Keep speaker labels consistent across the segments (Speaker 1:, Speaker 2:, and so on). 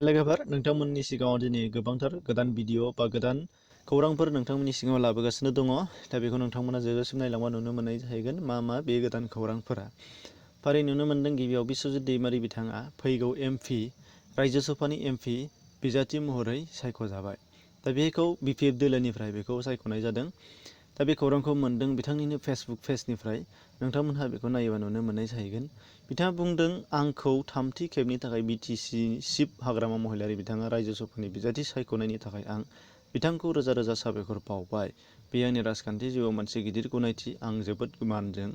Speaker 1: लोगोफोर नोंथांमोननि सिगाङाव दिनै गोबांथार गोदान भिडिअ' बा गोदान खौरांफोर नोंथांमोननि सिगाङाव लाबोगासिनो दङ। दा बेखौ नोंथांमोना जोबजासिम नायलांबा नुनो मोननाय जाहैगोन मा बे गोदान खौरांफोरा। फारि नुनो मोन्दों गिबियाव बिस्वजित दैमारि बिथाङा फैगौ एमपि रायजो सभानि एमपि बिजाथि महरै सायख'जाबाय। दा बेखौ बिपिएफ दोलोनिफ्राय बेखौ सायख'नाय जादों। दा बे खौरांखौ मोन्दों बिथांनिनो फेसबुक पेजनिफ्राय। नोंथांमोनहा बेखौ नायोबा नुनो मोननाय जाहैगोन। बिथाङा बुंदों आंखौ थामथि खेबनि थाखाय बिटिसि सिफ हाग्रामा महिलारि बिथाङा रायजो सभानि बिजाथि सायख'नायनि थाखाय आं बिथांखौ रोजा रोजा साबायखर बावबाय। बे आंनि राजखान्थि जिउआव मोनसे गिदिर गनायथि। आं जोबोद मानजों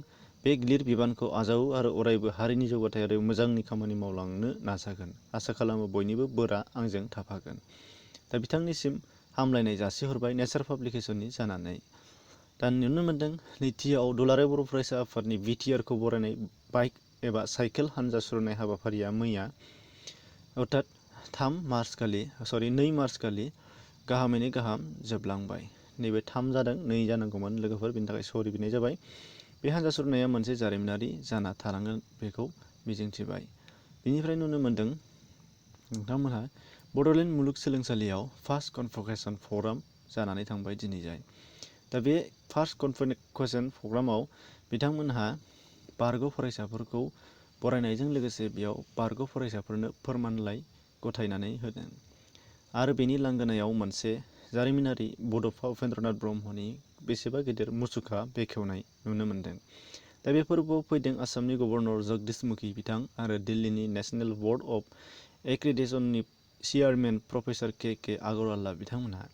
Speaker 1: बे गिलिर बिबानखौ आजावो आरो अरायबो हारिनि जौगाथाय आरो मोजांनि खामानि मावलांनो नाजागोन। आसा खालामो बयनिबो बोरा आंजों थाफागोन। दा बिथांनिसिम हामलायनाय जासिहरबाय नेचार पाब्लिकेसननि जानानै। दा नुनो मोन्दों नैथियाव दुलाराय बर' फरायसा आफादनि बिटिआरखौ बरायनाय बाइक एबा साइकेल हानजा सुरनाय हाबाफारिया मैया अर्थात 2 मार्च खालि गाहामैनो गाहाम जोबलांबाय। नैबे 3 जादों 2 जानांगौमोन लोगोफोर, बेनि थाखाय सरि बिनाय जाबाय। बे हानजा सुरनाया मोनसे जारिमिनारि जाना थालांगोन बेखौ मिजिंथिबाय। बेनिफ्राय नुनो मोन्दों नोंथांमोनहा बड'लेण्ड मुलुगसोलोंसालियाव फार्स्ट कनभकेसन प्रग्राम जानानै थांबाय दिनैजाय। दा बे फार्स्ट कनभकेसन प्रग्रामाव बिथांमोनहा बारग' फरायसाफोरखौ बरायनायजों लोगोसे बेयाव बारग' फरायसाफोरनो फोरमानलाइ गथायनानै होदों आरो बेनि लांगोनायाव मोनसे जारिमिनारि बड'फा उपेन्द्रनाथ ब्रह्मनि बेसेबा गेदेर मुसुखा बेखेवनाय नुनो मोन्दों। दा बे फोरबोआव फैदों आसामनि गभर्नर जगदीश मुखी बिथां आरो दिल्लीनि नेशनेल बर्ड अफ एक्रिडिटेसननि चेयारमेन प्रफेसर के आगरवाला बिथांमोनहा।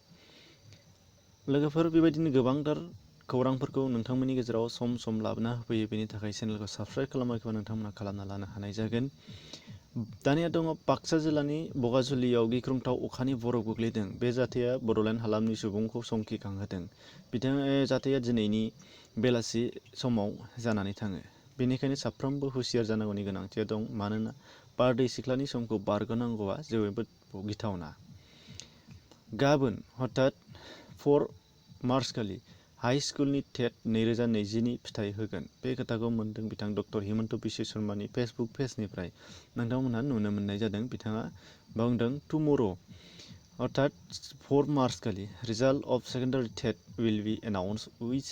Speaker 1: लोगोफोर बेबायदिनो गोबांथार खौरांफोरखौ नोंथांमोननि गेजेराव सम सम लाबोना होफैयो। बेनि थाखाय चेनेलखौ साबस्क्राइब खालामाखैबा नोंथांमोना खालामना लानो हानाय जागोन। दानिया दङ बाक्सा जिल्लानि बगाजुलियाव गिख्रंथाव अखानि बरफ गोग्लैदों। बे जाथाया बड'लेण्ड हालामनि सुबुंखौ समखिखांहोदों। जाथाया दिनैनि बेलासि समाव जानानै थाङो। बेनिखायनो साफ्रोमबो हुसियार जानांगौनि गोनांथिया दं। मानोना बारदै सिख्लानि समखौ बारग'नांगौआ जोबोद गिथावना। गाबोन अर्थात 4 मार्च खालि हाइ स्कुलनि टेट 2020 फिथाइ होगोन। बे खोथाखौ मोन्दों बिथां डक्टर हिमन्त बिश्व शर्मानि फेसबुक पेजनिफ्राय। नोंथांमोनहा नुनो मोननाय जादों। बिथाङा बुंदों टुमर' अर्थात 4 मार्च खालि result of secondary TET will be announce which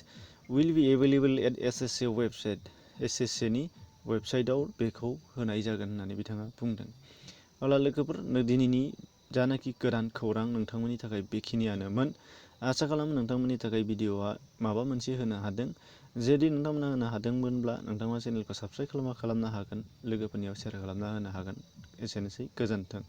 Speaker 1: will be available at SSA website. एसएसएनि वेबसाइटआव बेखौ होनाय जागोन होननानै बिथाङा बुंदों। अब्ला लोगोफोर दिनैनि जानाखि गोदान खौरां नोंथांमोननि थाखाय बेखिनियानोमोन। आसा खालामो नोंथांमोननि थाखाय भिडिअ'आ माबा मोनसे होनो हादों। जुदि नोंथांमोना होनो हादोंमोनब्ला नोंथांमोना चेनेलखौ साबस्क्राइब खालामनो हागोन, लोगोफोरनियाव शेयार खालामना होनो हागोन। एसेनोसै, गोजोन्थों।